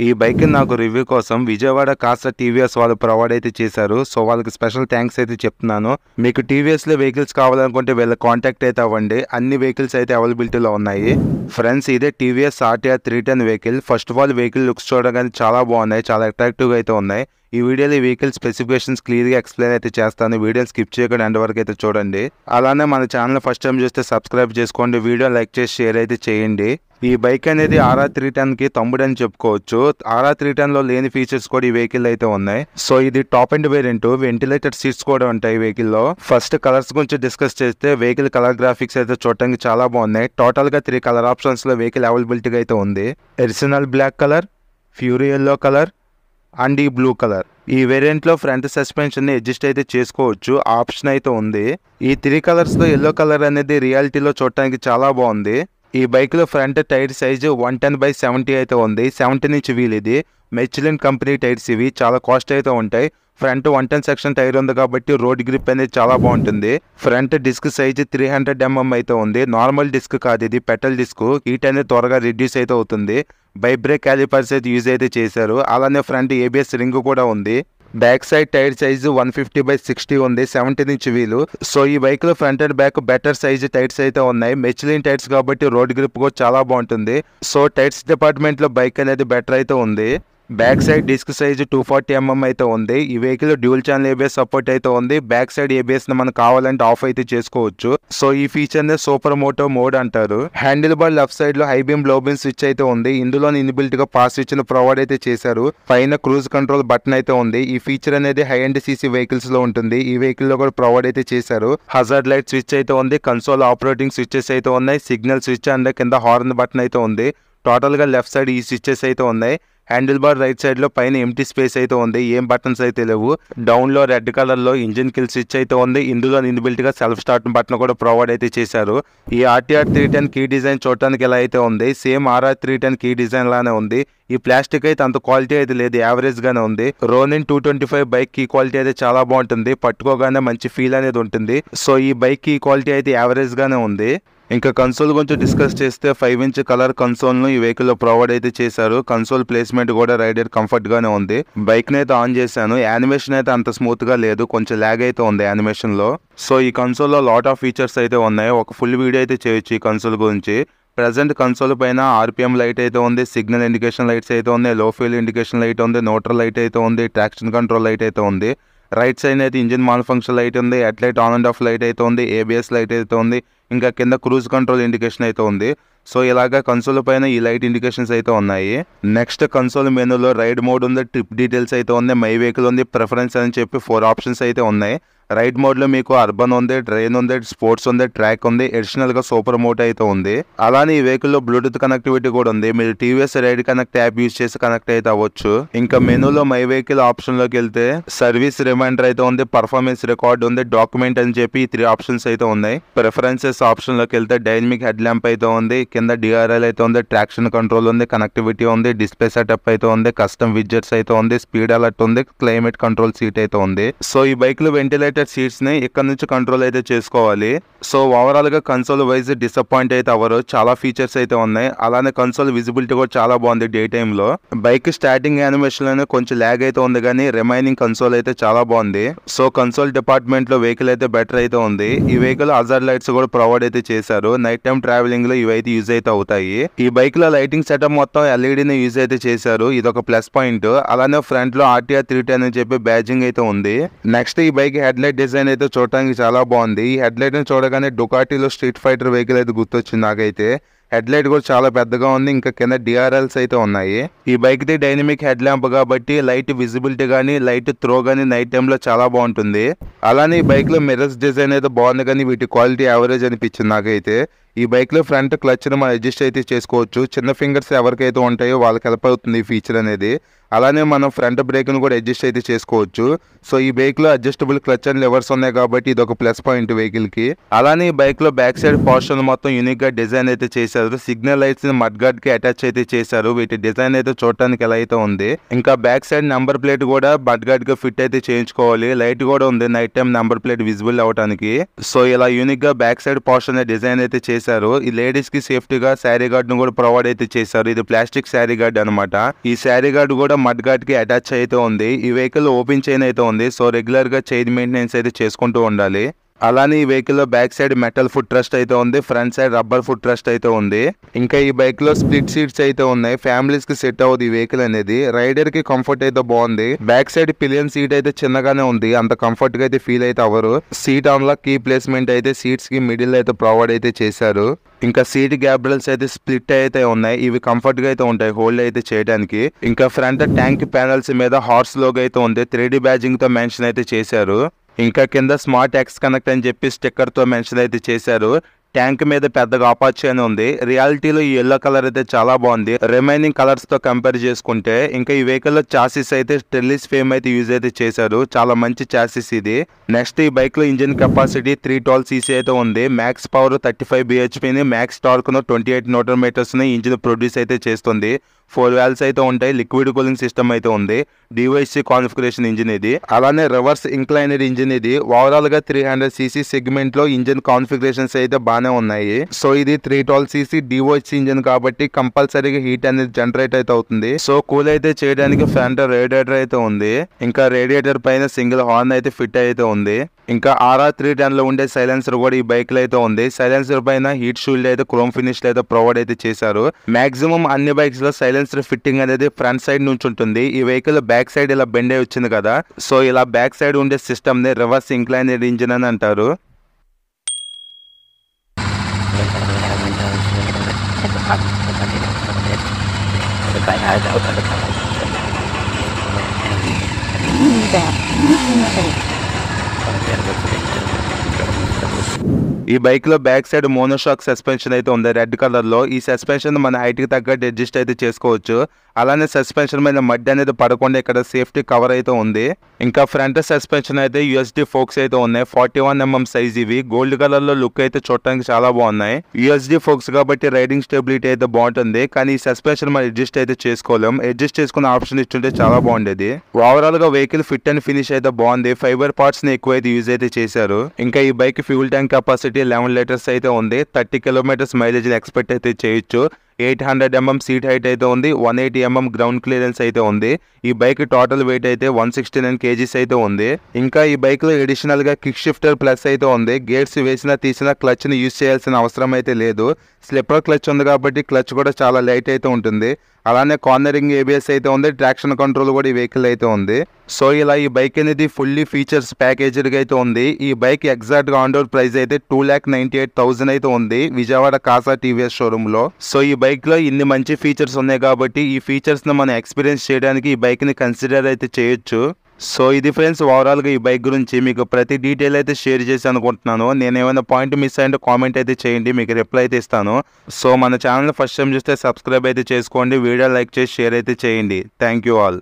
ఈ బైక్ నాకు రివ్యూ కోసం విజయవాడ కాస్త టీవీఎస్ వాళ్ళు ప్రొవైడ్ అయితే చేశారు. సో వాళ్ళకి స్పెషల్ థ్యాంక్స్ అయితే చెప్తున్నాను. మీకు టీవీఎస్లో వెహికల్స్ కావాలనుకుంటే వీళ్ళ కాంటాక్ట్ అయితే అవ్వండి. అన్ని వెహికల్స్ అయితే అవైలబిలిటీలో ఉన్నాయి. ఫ్రెండ్స్, ఇదే TVS RTR 310 vehicle. First of all vehicle looks చూడగానే చాలా బాగున్నాయి, చాలా అట్రాక్టివ్గా అయితే ఉన్నాయి. ఈ వీడియోలో ఈ వెహికల్ స్పెసిఫికేషన్స్ క్లియర్గా ఎక్స్ప్లెయిన్ అయితే చేస్తాను. వీడియో స్కిప్ చేయకుండా ఎండ్ వరకు అయితే చూడండి. అలానే మన ఛానల్ ఫస్ట్ టైం చూస్తే సబ్స్క్రైబ్ చేసుకోండి, వీడియో లైక్ చేసి షేర్ అయితే చేయండి. ఈ బైక్ అనేది ఆర్ఆర్ 310కి తమ్ముడు అని చెప్పుకోవచ్చు. ఆర్ఆర్ 310లో లేని ఫీచర్స్ కూడా ఈ వెహికల్ అయితే ఉన్నాయి. సో ఇది top and variant, ventilated seats కూడా ఉంటాయి ఈ వెహికల్లో. ఫస్ట్ కలర్స్ గురించి డిస్కస్ చేస్తే వెహికల్ కలర్ గ్రాఫిక్స్ అయితే చూడటానికి చాలా బాగున్నాయి. టోటల్గా 3 కలర్ ఆప్షన్స్లో వెహికల్ అవైలబిలిటీగా అయితే ఉంది. Additional black colour, fury yellow colour and ఈ బ్లూ కలర్. ఈ వేరియంట్లో ఫ్రంట్ సస్పెన్షన్ ని అడ్జస్ట్ అయితే చేసుకోవచ్చు, ఆప్షన్ అయితే ఉంది. ఈ 3 కలర్స్లో ఎల్లో కలర్ అనేది రియాలిటీలో చూడటానికి చాలా బాగుంది. ఈ బైక్లో ఫ్రంట్ టైర్ సైజు 110/70 అయితే ఉంది. 17 ఇంచ్ వీల్ ఇది. మెచ్లిన్ కంపెనీ టైర్స్ ఇవి. చాలా కాస్ట్ అయితే ఉంటాయి. ఫ్రంట్ 110 సెక్షన్ టైర్ ఉంది కాబట్టి రోడ్ గ్రిప్ అనేది చాలా బాగుంటుంది. ఫ్రంట్ డిస్క్ సైజు 300 mm అయితే ఉంది. నార్మల్ డిస్క్ కాదు, ఇది పెటల్ డిస్క్. హీట్ అనేది త్వరగా రిడ్యూస్ అయితే అవుతుంది. బై బ్రేక్ క్యాలిపర్స్ అయితే యూజ్ అయితే చేశారు. అలానే ఫ్రంట్ ఏబిఎస్ రింగ్ కూడా ఉంది. బ్యాక్ సైడ్ టైర్ సైజు 150/60 ఉంది. 17 ఇంచ్ వీలు. సో ఈ బైక్ లో front and back better size tyres అయితే ఉన్నాయి. మెచ్లిన్ టైర్స్ కాబట్టి రోడ్ గ్రిప్ కూడా చాలా బాగుంటుంది. సో టైర్స్ డిపార్ట్మెంట్ లో బైక్ అనేది బెటర్ అయితే ఉంది. Back side disc size 240 mm అయితే ఉంది. ఈ vehicle dual channel ABS support అయితే ఉంది. బ్యాక్ సైడ్ ఏబిఎస్ ని మనం కావాలంటే ఆఫ్ అయితే చేసుకోవచ్చు. సో ఈ ఫీచర్ నే సూపర్ మోటో మోడ్ అంటారు. హ్యాండిల్ బార్ లెఫ్ట్ సైడ్ లో హై బీమ్ లో బీమ్ స్విచ్ అయితే ఉంది. ఇందులో ఇన్బిల్ట్ గా పాస్ స్విచ్ ను ప్రొవైడ్ అయితే చేశారు. పైన క్రూజ్ కంట్రోల్ బటన్ అయితే ఉంది. ఈ ఫీచర్ అనేది హై అండ్ సీసీ వెహికల్స్ లో ఉంటుంది. ఈ వెహికల్ లో కూడా ప్రొవైడ్ అయితే చేశారు. హజార్డ్ లైట్ స్విచ్ అయితే ఉంది. కన్సోల్ ఆపరేటింగ్ స్విచెస్ అయితే ఉన్నాయి. సిగ్నల్ స్విచ్ అండ్ కింద హార్న్ బటన్ అయితే ఉంది. టోటల్ గా లెఫ్ట్ సైడ్ ఈ స్విచెస్ అయితే ఉన్నాయి. హ్యాండిల్ బార్ రైట్ సైడ్ లో పైన ఎంటీ స్పేస్ అయితే ఉంది. ఏం బటన్స్ అయితే లేవు. డౌన్ లో రెడ్ కలర్ లో ఇంజిన్ కిల్ స్విచ్ అయితే ఉంది. ఇందులో ఇన్బిల్ట్ గా సెల్ఫ్ స్టార్ట్ బటన్ కూడా ప్రొవైడ్ అయితే చేశారు. ఈ ఆర్టీఆర్ 310 కీ డిజైన్ చూడటానికి ఎలా అయితే ఉంది, సేమ్ ఆర్ఆర్ 310 కీ డిజైన్ లానే ఉంది. ఈ ప్లాస్టిక్ అయితే అంత క్వాలిటీ అయితే లేదు, యావరేజ్ గానే ఉంది. రోనిన్ 225 బైక్ కీ క్వాలిటీ అయితే చాలా బాగుంటుంది. పట్టుకోగానే మంచి ఫీల్ అనేది ఉంటుంది. సో ఈ బైక్ కీ క్వాలిటీ అయితే యావరేజ్ గానే ఉంది. ఇంకా కన్సోల్ గురించి డిస్కస్ చేస్తే 5 ఇంచ్ కలర్ కన్సోల్ ను ఈ వెహికల్ లో ప్రొవైడ్ అయితే చేశారు. కన్సోల్ ప్లేస్మెంట్ కూడా రైడర్ కంఫర్ట్ గానే ఉంది. బైక్ ని అయితే ఆన్ చేశాను. యానిమేషన్ అయితే అంత స్మూత్ గా లేదు, కొంచెం లాగ్ అయితే ఉంది యానిమేషన్ లో. సో ఈ కన్సోల్ లో లాట్ ఆఫ్ ఫీచర్స్ అయితే ఉన్నాయి. ఒక ఫుల్ వీడియో అయితే చేయొచ్చు ఈ కన్సోల్ గురించి. ప్రెసెంట్ కన్సోల్ పైన ఆర్పిఎం లైట్ అయితే ఉంది. సిగ్నల్ ఇండికేషన్ లైట్స్ అయితే ఉంది. లో ఫ్యూల్ ఇండికేషన్ లైట్ ఉంది. న్యూట్రల్ లైట్ అయితే ఉంది. ట్రాక్షన్ కంట్రోల్ లైట్ అయితే ఉంది. రైట్ సైడ్ అయితే ఇంజిన్ మాల్ ఫంక్షన్ లైట్ ఉంది. Head light on and of light అయితే ఉంది. ఏబిఎస్ లైట్ అయితే ఉంది. ఇంకా కింద క్రూజ్ కంట్రోల్ ఇండికేషన్ అయితే ఉంది. సో ఇలాగా కన్సోల్ పైన ఈ లైట్ ఇండికేషన్స్ అయితే ఉన్నాయి. నెక్స్ట్ కన్సోల్ మెనూలో రైడ్ మోడ్ ఉంది, ట్రిప్ డీటెయిల్స్ అయితే ఉంది, మై వెహికల్ ఉంది, ప్రిఫరెన్స్ అని చెప్పి 4 ఆప్షన్స్ అయితే ఉన్నాయి. రైడ్ మోడ్ లో మీకు అర్బన్ ఉంది, ట్రైన్ ఉంది, స్పోర్ట్స్ ఉంది, ట్రాక్ ఉంది, అడిషనల్ గా సూపర్ మోడ్ అయితే ఉంది. అలానే ఈ వెహికల్ లో బ్లూటూత్ కనెక్టివిటీ కూడా ఉంది. మీరు TVS ride connect app use చేసి కనెక్ట్ అయితే అవ్వచ్చు. ఇంకా మెనూలో మై వెహికల్ ఆప్షన్ లోకి వెళ్తే సర్వీస్ రిమైండర్ అయితే ఉంది, పర్ఫార్మెన్స్ రికార్డ్ ఉంది, డాక్యుమెంట్ అని చెప్పి 3 ఆప్షన్స్ అయితే ఉన్నాయి. ప్రిఫరెన్సెస్ ఆప్షన్ లోకి వెళ్తే డైనమిక్ హెడ్ ల్యాంప్ అయితే ఉంది, కింద డిఆర్ఎల్ అయితే ఉంది, ట్రాక్షన్ కంట్రోల్ ఉంది, కనెక్టివిటీ ఉంది, డిస్ప్లే సెటప్ అయితే ఉంది, కస్టమ్ విడ్జెట్స్ అయితే ఉంది, స్పీడ్ అలర్ట్ ఉంది, క్లైమేట్ కంట్రోల్ సీట్ అయితే ఉంది. సో ఈ బైక్ లో వెంటిలేటెడ్ సీట్స్ ని ఇక్కడ నుంచి కంట్రోల్ అయితే చేసుకోవాలి. సో ఓవరాల్ గా కన్సోల్ వైజ్ డిసప్పాయింట్ అయితే అవ్వరు. చాలా ఫీచర్స్ అయితే ఉన్నాయి. అలానే కన్సోల్ విజిబిలిటీ కూడా చాలా బాగుంది డే టైమ్ లో. బైక్ స్టార్టింగ్ యానిమేషన్ లోనే కొంచెం ల్యాగ్ అయితే ఉంది, కానీ రిమైనింగ్ కన్సోల్ అయితే చాలా బాగుంది. సో కన్సోల్ డిపార్ట్మెంట్ లో వెహికల్ అయితే బెటర్ అయితే ఉంది. ఈ వెహికల్ హజార్డ్ లైట్స్ కూడా ప్రొవైడ్ అయితే చేశారు. నైట్ టైం ట్రావెలింగ్ లో ఇవైతే యూజ్ అయితే అవుతాయి. ఈ బైక్ లో లైటింగ్ సెటప్ మొత్తం ఎల్ఈడి ని యూజ్ అయితే చేశారు. ఇది ఒక ప్లస్ పాయింట్. అలానే ఫ్రంట్ లో ఆర్టీఆర్ 310 అని చెప్పి బ్యాజింగ్ అయితే ఉంది. నెక్స్ట్ ఈ బైక్ హెడ్ లైట్ డిజైన్ అయితే చూడటానికి చాలా బాగుంది. ఈ హెడ్ లైట్ ని చూడగానే డుకాటీలో స్ట్రీట్ ఫైటర్ వెహికల్ అయితే గుర్తొచ్చింది నాకైతే. హెడ్ లైట్ కూడా చాలా పెద్దగా ఉంది. ఇంకా కింద డిఆర్ఎల్స్ అయితే ఉన్నాయి. ఈ bike the dynamic head lamp కాబట్టి లైట్ విజిబిలిటీ గానీ లైట్ త్రో గానీ నైట్ టైమ్ లో చాలా బాగుంటుంది. అలానే ఈ బైక్ లో మిర్రర్స్ డిజైన్ అయితే బాగుంది, కానీ వీటి క్వాలిటీ యావరేజ్ అనిపించింది నాకైతే. ఈ బైక్ లో ఫ్రంట్ క్లచ్ ని మనం అడ్జస్ట్ అయితే చేసుకోవచ్చు. చిన్న ఫింగర్స్ ఎవరికైతే ఉంటాయో వాళ్ళకి హెల్ప్ అవుతుంది ఈ ఫీచర్ అనేది. అలానే మనం ఫ్రంట్ బ్రేక్ ను కూడా అడ్జస్ట్ అయితే చేసుకోవచ్చు. సో ఈ బైక్ లో అడ్జస్టబుల్ క్లచ్ అండ్ లివర్స్ ఉన్నాయి కాబట్టి ఇది ఒక ప్లస్ పాయింట్ వెహికల్ కి. అలానే ఈ బైక్ లో బ్యాక్ సైడ్ పోర్షన్ మొత్తం యూనిక్ గా డిజైన్ అయితే చేశారు. సిగ్నల్ లైట్స్ ని మడ్ గార్డ్ కి అటాచ్ అయితే చేశారు. వీటి డిజైన్ అయితే చూడటానికి ఎలా అయితే ఉంది. ఇంకా బ్యాక్ సైడ్ నెంబర్ ప్లేట్ కూడా మడ్ గార్డ్ గా ఫిట్ అయితే చేయించుకోవాలి. లైట్ కూడా ఉంది night time number plate visible అవడానికి. సో ఇలా యూనిక్ గా బ్యాక్ సైడ్ పోర్షన్ డిజైన్ అయితే చేశారు. చేశారు. ఈ లేడీస్ కి సేఫ్టీగా శారీ గార్డ్ ను కూడా ప్రొవైడ్ అయితే చేశారు. ఇది ప్లాస్టిక్ శారీ గార్డ్ అనమాట. ఈ శారీ గార్డ్ కూడా మడ్ గార్డ్ కి అటాచ్ అయితే ఉంది. ఈ వెహికల్ ఓపెన్ చైన్ అయితే ఉంది. సో రెగ్యులర్ గా చైన్ మెయింటెనెన్స్ అయితే చేసుకుంటూ ఉండాలి. అలానే ఈ వెహికల్ లో back side metal foot rest అయితే ఉంది. Front side rubber foot rest అయితే ఉంది. ఇంకా ఈ బైక్ లో స్ప్లిట్ సీట్స్ అయితే ఉన్నాయి. ఫ్యామిలీస్ కి సెట్ అవుతుంది ఈ వెహికల్ అనేది. రైడర్ కి కంఫర్ట్ అయితే బాగుంది. బ్యాక్ సైడ్ పిలియన్ సీట్ అయితే చిన్నగానే ఉంది. అంత కంఫర్ట్ గా అయితే ఫీల్ అయితే అవ్వరు. సీట్ ఆన్ లో కీ ప్లేస్మెంట్ అయితే సీట్స్ కి మిడిల్ అయితే ప్రొవైడ్ అయితే చేశారు. ఇంకా సీట్ గ్యాబ్రల్స్ అయితే స్ప్లిట్ అయితే ఉన్నాయి. ఇవి కంఫర్ట్ గా అయితే ఉంటాయి హోల్డ్ అయితే చేయడానికి. ఇంకా ఫ్రంట్ ట్యాంక్ ప్యానల్స్ మీద హార్స్ లోగో అయితే ఉంది. 3D బ్యాజింగ్ తో మెన్షన్ అయితే చేశారు. ఇంకా కింద స్మార్ట్ ఎక్స్ కనెక్ట్ అని చెప్పి స్టిక్కర్ తో మెన్షన్ అయితే చేశారు. ట్యాంక్ మీద పెద్దగా అపాచీ అని ఉంది. రియాలిటీలో ఈ ఎల్లో కలర్ అయితే చాలా బాగుంది రిమైనింగ్ కలర్స్ తో కంపేర్ చేసుకుంటే. ఇంకా ఈ వెహికల్ లో చాసిస్ అయితే స్టెల్లిస్ ఫేమ్ అయితే యూజ్ అయితే చేశారు. చాలా మంచి చాసిస్ ఇది. నెక్స్ట్ ఈ బైక్ లో ఇంజిన్ కెపాసిటీ 312cc అయితే ఉంది. మ్యాక్స్ పవర్ 35 bhp ని, మ్యాక్స్ టార్క్ ను 28 Nm ని ఇంజిన్ ప్రొడ్యూస్ అయితే చేస్తుంది. 4 వాల్వ్స్ అయితే ఉంటాయి. లిక్విడ్ కూలింగ్ సిస్టమ్ అయితే ఉంది. డివైసీ కాన్ఫిగరేషన్ ఇంజిన్ ఇది. అలానే రివర్స్ ఇంక్లైనెడ్ ఇంజిన్ ఇది. ఓవరాల్ గా 300cc సెగ్మెంట్ లో ఇంజిన్ కాన్ఫిగరేషన్స్ అయితే బాగానే ఉన్నాయి. సో ఇది 312cc డివైసీ ఇంజిన్ కాబట్టి కంపల్సరీగా హీట్ అనేది జనరేట్ అయితే అవుతుంది. సో కూల్ అయితే చేయడానికి ఫ్రంట్ రేడియేటర్ అయితే ఉంది. ఇంకా రేడియేటర్ పైన సింగిల్ హార్న్ అయితే ఫిట్ అయితే ఉంది. ఇంకా RR310 లో ఉండే సైలెన్సర్ కూడా ఈ బైక్ లో అయితే ఉంది. సైలెన్సర్ పైన హీట్ షీల్డ్ అయితే క్రోమ్ ఫినిష్ అయితే ప్రొవైడ్ అయితే చేశారు. మాక్సిమం అన్ని బైక్స్ లో సైలెన్సర్ ఫిట్టింగ్ అనేది ఫ్రంట్ సైడ్ నుంచి ఉంటుంది. ఈ వెహికల్ బ్యాక్ సైడ్ ఇలా బెండ్ అయి వచ్చింది కదా. సో ఇలా బ్యాక్ సైడ్ ఉండే సిస్టమ్ ని రివర్స్ ఇంక్లైనెడ్ ఇంజిన్ అని అంటారు. ఈ బైక్ లో బ్యాక్ సైడ్ మోనోషాక్ సస్పెన్షన్ అయితే ఉంది రెడ్ కలర్ లో. ఈ సస్పెన్షన్ మన హైట్ కి తగ్గట్టు అడ్జస్ట్ అయితే చేసుకోవచ్చు. అలానే సస్పెన్షన్ మీద మడ్డి అనేది పడకుండా ఇక్కడ సేఫ్టీ కవర్ అయితే ఉంది. ఇంకా ఫ్రంట్ సస్పెన్షన్ అయితే USD ఫోక్స్ అయితే ఉన్నాయి. 41mm సైజ్ ఇవి. గోల్డ్ కలర్ లో లుక్ అయితే చూడటానికి చాలా బాగున్నాయి. USD ఫోక్స్ కాబట్టి రైడింగ్ స్టెబిలిటీ అయితే బాగుంటుంది. కానీ ఈ సస్పెన్షన్ మనం అడ్జస్ట్ అయితే చేసుకోలేం. అడ్జస్ట్ చేసుకునే ఆప్షన్ ఇచ్చుంటే చాలా బాగుండేది. ఓవరాల్ గా వెహికల్ ఫిట్ అండ్ ఫినిష్ అయితే బాగుంది. ఫైబర్ పార్ట్స్ ని ఎక్కువ అయితే యూజ్ అయితే చేశారు. ఇంకా ఈ bike fuel tank capacity 11 litres అయితే ఉంది. 30 km మైలేజ్ ఎక్స్పెక్ట్ అయితే చేయొచ్చు. 800mm సీట్ హైట్ అయితే ఉంది. 180mm గ్రౌండ్ క్లియరెన్స్ అయితే ఉంది. ఈ బైక్ టోటల్ వెయిట్ అయితే 169 kgs అయితే ఉంది. ఇంకా ఈ బైక్ లో అడిషనల్ గా కిక్ షిఫ్టర్ ప్లస్ అయితే ఉంది. గేర్స్ వేసినా తీసినా క్లచ్ ని యూజ్ చేయాల్సిన అవసరం అయితే లేదు. స్లిప్పర్ క్లచ్ ఉంది కాబట్టి క్లచ్ కూడా చాలా లైట్ అయితే ఉంటుంది. అలానే కార్నరింగ్ ABS అయితే ఉంది. ట్రాక్షన్ కంట్రోల్ కూడా ఈ వెహికల్ అయితే ఉంది. సో ఇలా ఈ బైక్ అనేది ఫుల్లీ ఫీచర్స్ ప్యాకేజ్డ్ గా అయితే ఉంది. ఈ బైక్ ఎగ్జాక్ట్ గా ఆన్ రోడ్ ప్రైస్ అయితే 2,98,000 అయితే ఉంది విజయవాడ కాసా TVS షోరూమ్ లో. సో ఈ బైక్ లో ఇన్ని మంచి ఫీచర్స్ ఉన్నాయి కాబట్టి ఈ ఫీచర్స్ ను మనం ఎక్స్పీరియన్స్ చేయడానికి ఈ బైక్ ని కన్సిడర్ అయితే చేయొచ్చు. సో ఇది ఫ్రెండ్స్ ఓవరాల్ గా ఈ బైక్ గురించి మీకు ప్రతి డీటెయిల్ అయితే షేర్ చేసి అనుకుంటున్నాను. నేను ఏమైనా పాయింట్ మిస్ అయ్యింటే కామెంట్ అయితే చేయండి, మీకు రిప్లై అయితే ఇస్తాను. సో మన ఛానల్ ఫస్ట్ టైం చూస్తే సబ్స్క్రైబ్ అయితే చేసుకోండి, వీడియో లైక్ చేసి షేర్ అయితే చేయండి. Thank you all.